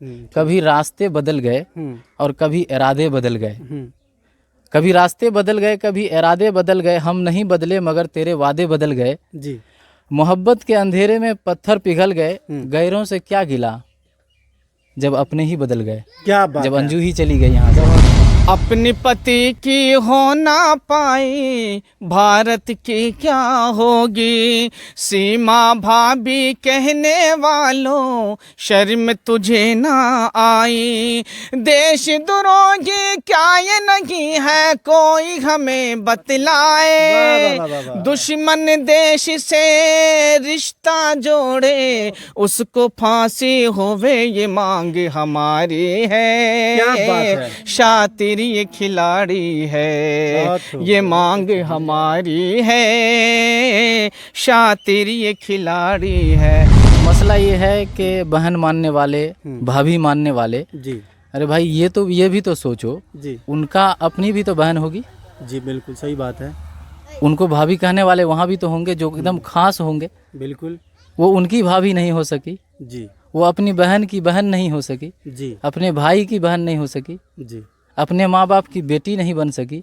कभी रास्ते बदल गए और कभी इरादे बदल गए। कभी रास्ते बदल गए, कभी इरादे बदल गए, हम नहीं बदले मगर तेरे वादे बदल गए। जी। मोहब्बत के अंधेरे में पत्थर पिघल गए, गैरों से क्या गिला जब अपने ही बदल गए। क्या बात जब है। अंजू ही चली गई यहाँ से। अपनी पति की हो ना पाई, भारत की क्या होगी। सीमा भाभी कहने वालों, शर्म तुझे ना आई। देशद्रोही क्या ये नहीं है कोई हमें बतलाए। वाह, वाह, वाह, वाह। दुश्मन देश से रिश्ता जोड़े, उसको फांसी होवे ये मांग हमारी है। क्या बात है। शातिर ये खिलाड़ी है, बहुत खूब, ये मांग हमारी है। शातिर ये खिलाड़ी है। मसला ये है कि बहन मानने वाले, भाभी मानने वाले, जी। अरे भाई ये भी तो सोचो, जी। उनका अपनी भी तो बहन होगी। जी बिल्कुल सही बात है। उनको भाभी कहने वाले वहाँ भी तो होंगे जो एकदम खास होंगे। बिल्कुल। वो उनकी भाभी नहीं हो सकी, जी। वो अपनी बहन की बहन नहीं हो सकी, जी। अपने भाई की बहन नहीं हो सकी, जी। अपने माँ बाप की बेटी नहीं बन सकी,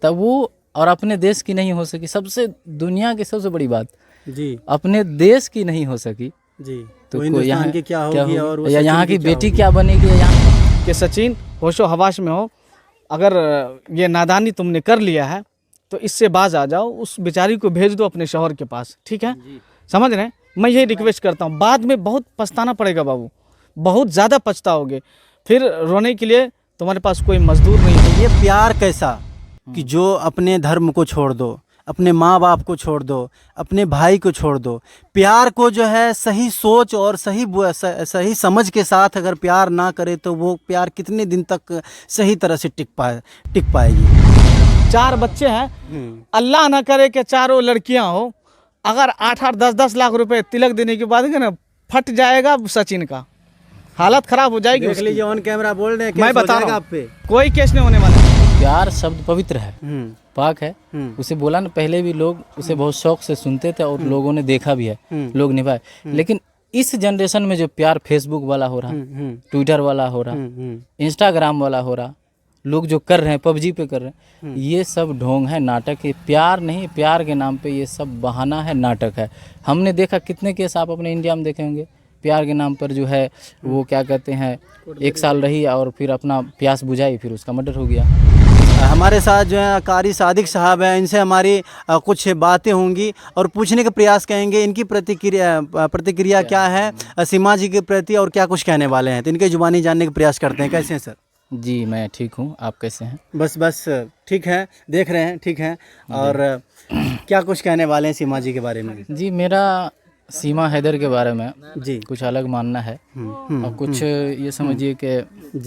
तब वो और अपने देश की नहीं हो सकी। सबसे दुनिया की सबसे बड़ी बात, जी। अपने देश की नहीं हो सकी जी। तो वो कोई हिंदुस्तान यहाँ की क्या होगी और वो या सचिन यहाँ की क्या बेटी होगी? क्या बनेगी या यहाँ। कि सचिन होशो हवाश में हो, अगर ये नादानी तुमने कर लिया है तो इससे बाज आ जाओ, उस बेचारी को भेज दो अपने शौहर के पास, ठीक है। समझ रहे हैं, मैं यही रिक्वेस्ट करता हूँ। बाद में बहुत पछताना पड़ेगा बाबू, बहुत ज़्यादा पछताओगे, फिर रोने के लिए तुम्हारे पास कोई मजदूर नहीं है। ये प्यार कैसा कि जो अपने धर्म को छोड़ दो, अपने माँ बाप को छोड़ दो, अपने भाई को छोड़ दो। प्यार को जो है सही सोच और सही समझ के साथ अगर प्यार ना करे तो वो प्यार कितने दिन तक सही तरह से टिक पाएगी। 4 बच्चे हैं, अल्लाह ना करे कि चारों लड़कियां हो। अगर 8-8, 10-10 लाख रुपए तिलक देने के बाद ना फट जाएगा सचिन का, हालत खराब हो जाएगी देख उसकी। लीजिए ऑन कैमरा बोल रहे हैं, मैं केस हो बता जाएगा रहा आप पे। हूँ, कोई केस नहीं होने वाला है। प्यार शब्द पवित्र है, पाक है। उसे बोला ना, पहले भी लोग उसे बहुत शौक से सुनते थे और लोगों ने देखा भी है, लोग निभाए। लेकिन इस जनरेशन में जो प्यार फेसबुक वाला हो रहा, ट्विटर वाला हो रहा, इंस्टाग्राम वाला हो रहा, लोग जो कर रहे हैं, पबजी पे कर रहे हैं, ये सब ढोंग है, नाटक है। प्यार नहीं, प्यार के नाम पे ये सब बहाना है, नाटक है। हमने देखा कितने केस आप अपने इंडिया में देखे होंगे, प्यार के नाम पर जो है वो क्या कहते हैं, 1 साल रही और फिर अपना प्यास बुझाई, फिर उसका मर्डर हो गया। हमारे साथ जो है कारी सादिक साहब हैं, इनसे हमारी कुछ बातें होंगी और पूछने का प्रयास करेंगे इनकी प्रतिक्रिया क्या है सीमा जी के प्रति और क्या कुछ कहने वाले हैं। तो इनके जुबानी जानने का प्रयास करते हैं। कैसे हैं सर? जी मैं ठीक हूँ, आप कैसे हैं? बस ठीक है, देख रहे हैं, ठीक है। और क्या कुछ कहने वाले हैं सीमा जी के बारे में? जी मेरा सीमा हैदर के बारे में जी कुछ अलग मानना है और कुछ ये समझिए कि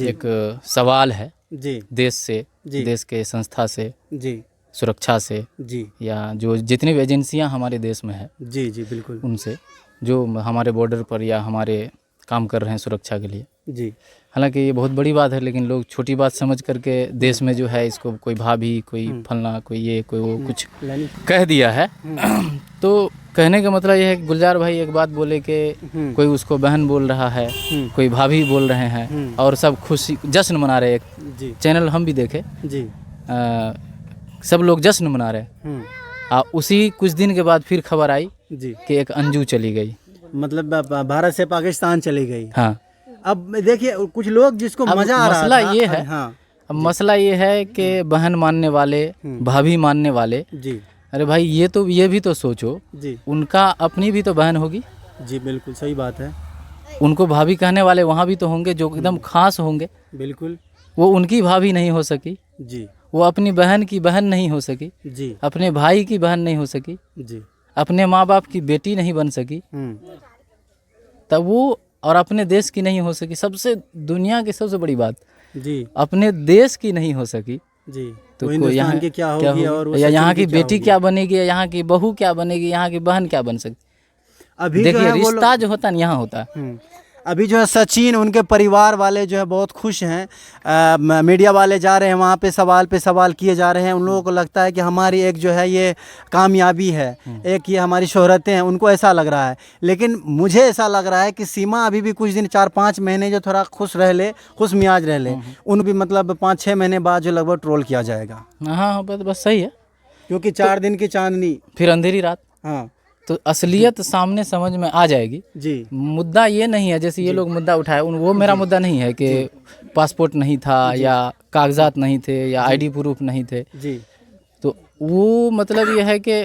एक सवाल है जी देश से, जी देश के संस्था से, जी सुरक्षा से, जी या जो जितनी भी एजेंसियां हमारे देश में है जी जी बिल्कुल, उनसे, जो हमारे बॉर्डर पर या हमारे काम कर रहे हैं सुरक्षा के लिए। जी हालांकि ये बहुत बड़ी बात है, लेकिन लोग छोटी बात समझ करके देश में जो है इसको कोई भाभी, कोई फलना, कोई ये, कोई वो कुछ कह दिया है। तो कहने का मतलब ये है कि गुलजार भाई एक बात बोले कि कोई उसको बहन बोल रहा है, कोई भाभी बोल रहे हैं और सब खुशी जश्न मना रहे हैं। जी चैनल हम भी देखे, जी सब लोग जश्न मना रहे हैं। उसी कुछ दिन के बाद फिर खबर आई जी कि एक अंजू चली गई, मतलब भारत से पाकिस्तान चली गई। हाँ। अब देखिए कुछ लोग जिसको अब मजा आ रहा मसला था, ये है, हाँ अब मसला ये है कि बहन मानने वाले, भाभी मानने वाले, जी अरे भाई ये भी तो सोचो, जी उनका अपनी भी तो बहन होगी। जी बिल्कुल सही बात है। उनको भाभी कहने वाले वहाँ भी तो होंगे जो एकदम खास होंगे। बिल्कुल। वो उनकी भाभी नहीं हो सकी, जी वो अपनी बहन की बहन नहीं हो सकी, जी अपने भाई की बहन नहीं हो सकी, जी अपने माँ बाप की बेटी नहीं बन सकी, तब वो और अपने देश की नहीं हो सकी। सबसे दुनिया की सबसे बड़ी बात, जी अपने देश की नहीं हो सकी जी तो वो कोई हिंदुस्तान यहाँ की क्या होगी और वो या सचिन यहाँ की क्या बेटी होगी? क्या बनेगी, या यहाँ की बहू क्या बनेगी, यहाँ की बहन क्या बन सकती। अभी जो देखिए है वो रिश्ता जो होता है ना यहाँ होता है। अभी जो है सचिन उनके परिवार वाले जो है बहुत खुश हैं। मीडिया वाले जा रहे हैं वहाँ पे सवाल किए जा रहे हैं। उन लोगों को लगता है कि हमारी एक जो है ये कामयाबी है, एक ये हमारी शोहरतें हैं, उनको ऐसा लग रहा है। लेकिन मुझे ऐसा लग रहा है कि सीमा अभी भी कुछ दिन 4-5 महीने जो थोड़ा खुश मियाज रह ले, उन भी मतलब 5-6 महीने बाद जो लगभग ट्रोल किया जाएगा। हाँ बस सही है, क्योंकि 4 दिन की चांदनी फिर अंधेरी रात। हाँ तो असलियत सामने समझ में आ जाएगी। जी। मुद्दा ये नहीं है जैसे ये लोग मुद्दा उठाए, वो मेरा मुद्दा नहीं है कि पासपोर्ट नहीं था या कागजात नहीं थे या आईडी प्रूफ नहीं थे जी। तो वो मतलब ये है कि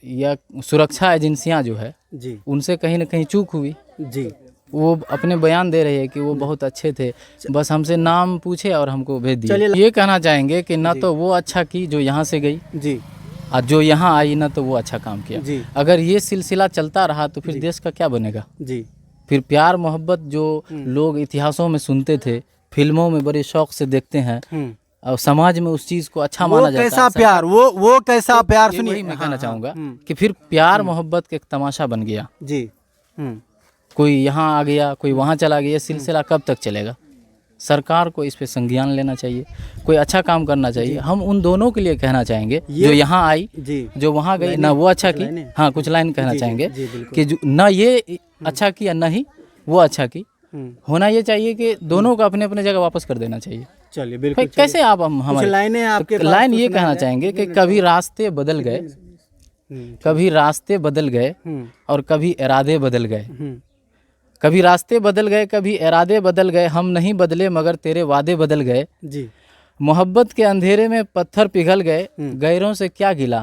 या सुरक्षा एजेंसियां जो है जी उनसे कहीं ना कहीं चूक हुई। जी। वो अपने बयान दे रहे हैं कि वो बहुत अच्छे थे, बस हमसे नाम पूछे और हमको भेज दिए। ये कहना चाहेंगे कि ना तो वो अच्छा की जो यहाँ से गई जी और जो यहाँ आई ना तो वो अच्छा काम किया। जी। अगर ये सिलसिला चलता रहा तो फिर देश का क्या बनेगा। जी। फिर प्यार मोहब्बत जो लोग इतिहासों में सुनते थे, फिल्मों में बड़े शौक से देखते हैं और समाज में उस चीज़ को अच्छा माना जाता है। कैसा प्यार, वो कैसा प्यार, ये सुनिए वही मैं कहना चाहूँगा कि फिर प्यार मोहब्बत का एक तमाशा बन गया। जी। कोई यहाँ आ गया, कोई वहाँ चला गया, ये सिलसिला कब तक चलेगा। सरकार को इस पे संज्ञान लेना चाहिए, कोई अच्छा काम करना चाहिए। हम उन दोनों के लिए कहना चाहेंगे जो यहाँ आई, जो वहाँ गई, ना वो अच्छा की। हाँ, कुछ लाइन कहना चाहेंगे कि जो ना ये अच्छा की ना ही वो अच्छा की। होना ये चाहिए कि दोनों को अपने अपने जगह वापस कर देना चाहिए। चलिए बिल्कुल। कैसे आप हमारी लाइनें आपके लाइन ये कहना चाहेंगे कि कभी रास्ते बदल गए, कभी रास्ते बदल गए और कभी इरादे बदल गए। कभी रास्ते बदल गए, कभी इरादे बदल गए, हम नहीं बदले मगर तेरे वादे बदल गए। जी। मोहब्बत के अंधेरे में पत्थर पिघल गए, गैरों से क्या गिला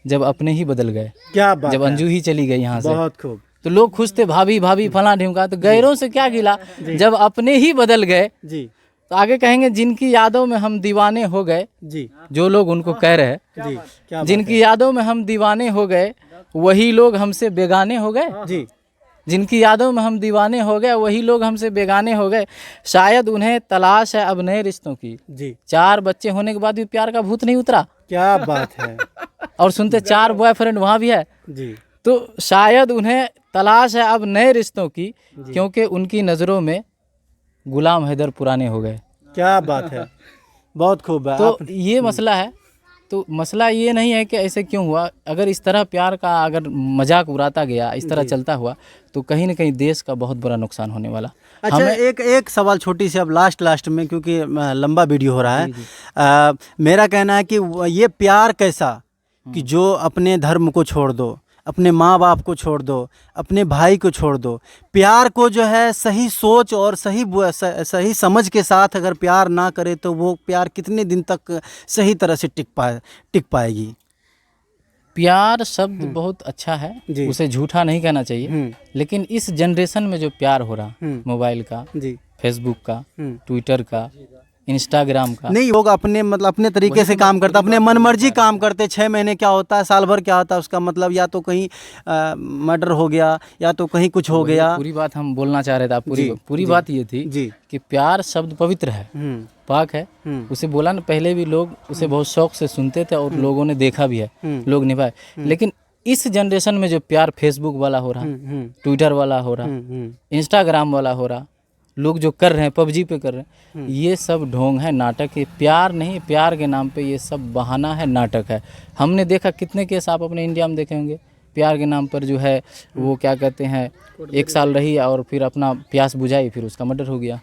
जब अपने ही बदल गए। क्या बात जब अंजू ही चली गई यहाँ से, बहुत खूब। तो लोग खुश थे, भाभी भाभी फला ढिमका, तो गैरों से क्या गिला जब अपने ही बदल गए। जी। तो आगे कहेंगे जिनकी यादों में हम दीवाने हो गए। जी। जो लोग उनको कह रहे हैं जी, क्या जिनकी यादों में हम दीवाने हो गए, वही लोग हमसे बेगाने हो गए। जी। जिनकी यादों में हम दीवाने हो गए, वही लोग हमसे बेगाने हो गए। शायद उन्हें तलाश है अब नए रिश्तों की। जी। 4 बच्चे होने के बाद भी प्यार का भूत नहीं उतरा। क्या बात है। और सुनते 4 बॉयफ्रेंड वहाँ भी है। जी। तो शायद उन्हें तलाश है अब नए रिश्तों की, क्योंकि उनकी नज़रों में गुलाम हैदर पुराने हो गए। क्या बात है, बहुत खूब है। तो ये मसला है। तो मसला ये नहीं है कि ऐसे क्यों हुआ। अगर इस तरह प्यार का अगर मजाक उड़ाता गया, इस तरह चलता हुआ, तो कहीं ना कहीं देश का बहुत बड़ा नुकसान होने वाला। अच्छा, एक सवाल छोटी सी अब लास्ट में, क्योंकि लंबा वीडियो हो रहा है। मेरा कहना है कि ये प्यार कैसा कि जो अपने धर्म को छोड़ दो, अपने माँ बाप को छोड़ दो, अपने भाई को छोड़ दो। प्यार को जो है सही सोच और सही समझ के साथ अगर प्यार ना करे तो वो प्यार कितने दिन तक सही तरह से टिक पाएगी। प्यार शब्द बहुत अच्छा है, उसे झूठा नहीं कहना चाहिए। लेकिन इस जनरेशन में जो प्यार हो रहा, मोबाइल का, फेसबुक का, ट्विटर का, इंस्टाग्राम का, नहीं, लोग अपने मतलब अपने तरीके से काम करता, अपने मनमर्जी काम करते। 6 महीने क्या होता है, साल भर क्या होता है, उसका मतलब या तो कहीं मर्डर हो गया या तो कहीं कुछ हो गया। पूरी बात हम बोलना चाह रहे थे। पूरी बात ये थी कि प्यार शब्द पवित्र है, पाक है। उसे बोला ना, पहले भी लोग उसे बहुत शौक से सुनते थे और लोगों ने देखा भी है, लोग निभाए। लेकिन इस जनरेशन में जो प्यार फेसबुक वाला हो रहा, ट्विटर वाला हो रहा, इंस्टाग्राम वाला हो रहा, लोग जो कर रहे हैं, पबजी पे कर रहे हैं, ये सब ढोंग है, नाटक है। प्यार नहीं, प्यार के नाम पे ये सब बहाना है, नाटक है। हमने देखा कितने केस आप अपने इंडिया में देखे होंगे, प्यार के नाम पर जो है वो क्या कहते हैं, 1 साल रही और फिर अपना प्यास बुझाई, फिर उसका मर्डर हो गया।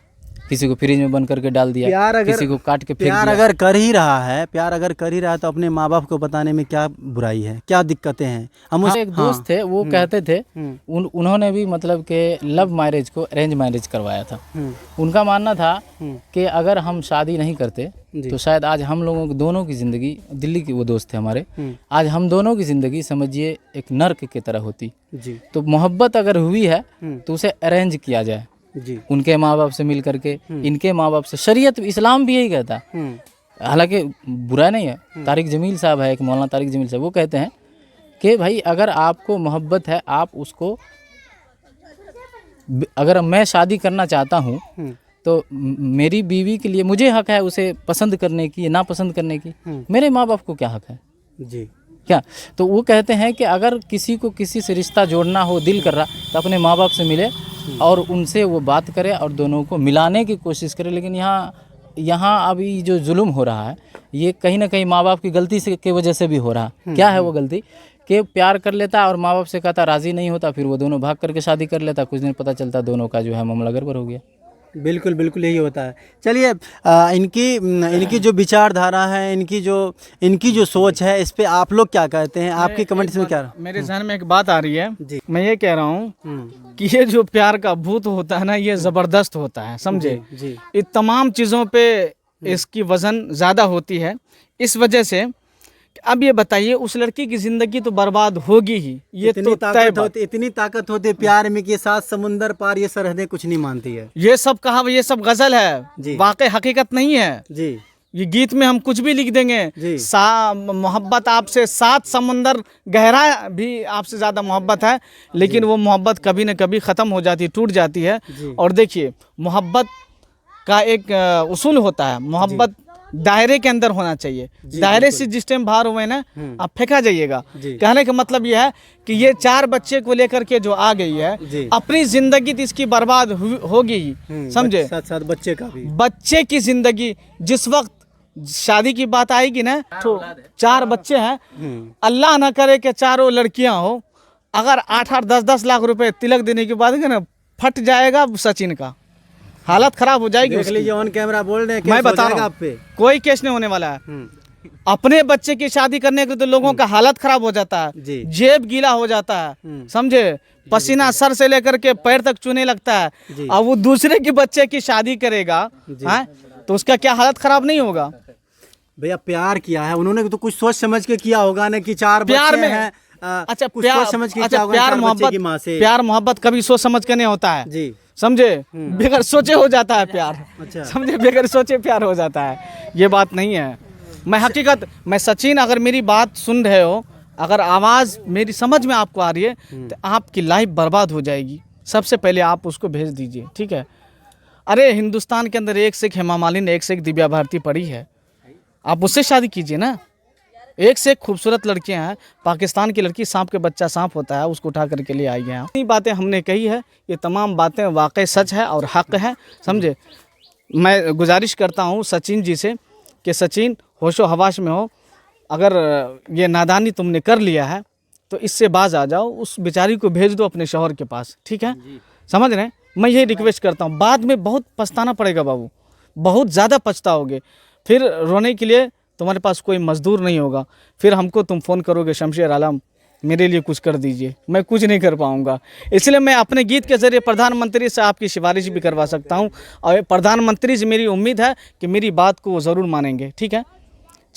किसी को फ्रिज में बंद करके डाल दिया, किसी को काट के फेंक दिया। प्यार अगर कर ही रहा है तो अपने माँ बाप को बताने में क्या बुराई है, क्या दिक्कतें हैं। हम एक दोस्त थे, वो कहते थे, उन्होंने भी मतलब के लव मैरिज को अरेंज मैरिज करवाया था। उनका मानना था कि अगर हम शादी नहीं करते तो शायद आज हम लोगों की दोनों की ज़िंदगी, दिल्ली के वो दोस्त थे हमारे, आज हम दोनों की ज़िंदगी समझिए एक नर्क की तरह होती। तो मोहब्बत अगर हुई है तो उसे अरेंज किया जाए, उनके माँ बाप से मिल करके, इनके माँ बाप से। शरीयत इस्लाम भी यही कहता है, हालांकि बुरा नहीं है। तारिक जमील साहब है, एक मौलाना तारिक जमील साहब, वो कहते हैं कि भाई अगर आपको मोहब्बत है, आप उसको, अगर मैं शादी करना चाहता हूँ तो मेरी बीवी के लिए मुझे हक है उसे पसंद करने की, ना पसंद करने की। मेरे माँ बाप को क्या हक है? क्या? तो वो कहते हैं कि अगर किसी को किसी से रिश्ता जोड़ना हो, दिल कर रहा, तो अपने माँ बाप से मिले और उनसे वो बात करे और दोनों को मिलाने की कोशिश करे। लेकिन यहाँ अभी जो जुल्म हो रहा है, ये कहीं ना कहीं माँ बाप की गलती से की वजह से भी हो रहा है। क्या है वो गलती? कि प्यार कर लेता और माँ बाप से कहता, राज़ी नहीं होता, फिर वो दोनों भाग करके शादी कर लेता। कुछ दिन पता चलता दोनों का जो है मामला गड़बड़ हो गया। बिल्कुल बिल्कुल यही होता है। चलिए इनकी जो विचारधारा है, इनकी जो सोच है, इस पे आप लोग क्या कहते हैं? आपके कमेंट्स में क्या? मेरे ज़हन में एक बात आ रही है जी। मैं ये कह रहा हूँ कि ये जो प्यार का भूत होता है ना, ये ज़बरदस्त होता है, समझे। जी ये तमाम चीज़ों पे इसकी वजन ज़्यादा होती है। इस वजह से अब ये बताइए, उस लड़की की ज़िंदगी तो बर्बाद होगी ही, ये तो तय बात। इतनी ताकत होती है प्यार में कि 7 समुंदर पार ये सरहदें कुछ नहीं मानती है। ये सब कहा, ये सब गज़ल जी। है, वाकई हकीकत नहीं है। जी ये गीत में हम कुछ भी लिख देंगे। जी। मोहब्बत आपसे 7 समंदर गहरा भी आपसे ज़्यादा मोहब्बत है, लेकिन वो मोहब्बत कभी न कभी ख़त्म हो जाती है, टूट जाती है। और देखिए, मोहब्बत का एक उसूल होता है, मोहब्बत दायरे के अंदर होना चाहिए। दायरे से जिस टाइम बाहर हुए ना, आप फेंका जाइएगा। कहने का मतलब यह है कि ये 4 बच्चे को लेकर के जो आ गई है, अपनी जिंदगी तो इसकी बर्बाद होगी ही, समझे। साथ साथ बच्चे का भी, बच्चे की जिंदगी, जिस वक्त शादी की बात आएगी ना, तो 4 बच्चे हैं, अल्लाह ना करे कि चारों लड़कियां हो, अगर 8-8, 10-10 लाख रुपए तिलक देने के बाद ना फट जाएगा सचिन का, हालत खराब हो जाएगी। देख लीजिए ऑन कैमरा बोल रहे हैं, मैं बता रहा आप पे हूँ, कोई केस नहीं होने वाला है। अपने बच्चे की शादी करने के तो लोगों का हालत खराब हो जाता है, जेब गीला हो जाता है, समझे, पसीना सर से लेकर के पैर तक चूने लगता है। अब वो दूसरे के बच्चे की शादी करेगा, तो उसका क्या हालत खराब नहीं होगा? भैया प्यार किया है उन्होंने तो कुछ सोच समझ के किया होगा ना, कि 4 प्यार बच्चे में हैं। अच्छा, कुछ सोच समझ के किया होगा, प्यार 4 बच्चे की माँ से। प्यार मोहब्बत कभी सोच समझ के नहीं होता है, जी, समझे, बगैर सोचे हो जाता है प्यार। अच्छा। समझे, बगैर सोचे प्यार हो जाता है, ये बात नहीं है। मैं सचिन, अगर मेरी बात सुन रहे हो, अगर आवाज़ मेरी समझ में आपको आ रही है, तो आपकी लाइफ बर्बाद हो जाएगी। सबसे पहले आप उसको भेज दीजिए, ठीक है। अरे हिंदुस्तान के अंदर एक से एक हेमा मालिनी, एक से एक दिव्या भारती पड़ी है, आप उससे शादी कीजिए ना। एक से एक खूबसूरत लड़कियां हैं। पाकिस्तान की लड़की, सांप के बच्चा सांप होता है, उसको उठा करके ले आई हैं। ये बातें हमने कही है, ये तमाम बातें वाकई सच है और हक है, समझे। मैं गुजारिश करता हूँ सचिन जी से कि सचिन, होशो हवाश में हो, अगर ये नादानी तुमने कर लिया है तो इससे बाज आ जाओ, उस बेचारी को भेज दो अपने शौहर के पास, ठीक है, समझ रहे हैं। मैं यही रिक्वेस्ट करता हूँ, बाद में बहुत पछताना पड़ेगा बाबू, बहुत ज़्यादा पछताओगे, फिर रोने के लिए तुम्हारे पास कोई मजदूर नहीं होगा, फिर हमको तुम फ़ोन करोगे, शमशेर आलम मेरे लिए कुछ कर दीजिए, मैं कुछ नहीं कर पाऊंगा। इसलिए मैं अपने गीत के ज़रिए प्रधानमंत्री से आपकी सिफारिश भी करवा सकता हूं, और प्रधानमंत्री से मेरी उम्मीद है कि मेरी बात को वो ज़रूर मानेंगे, ठीक है।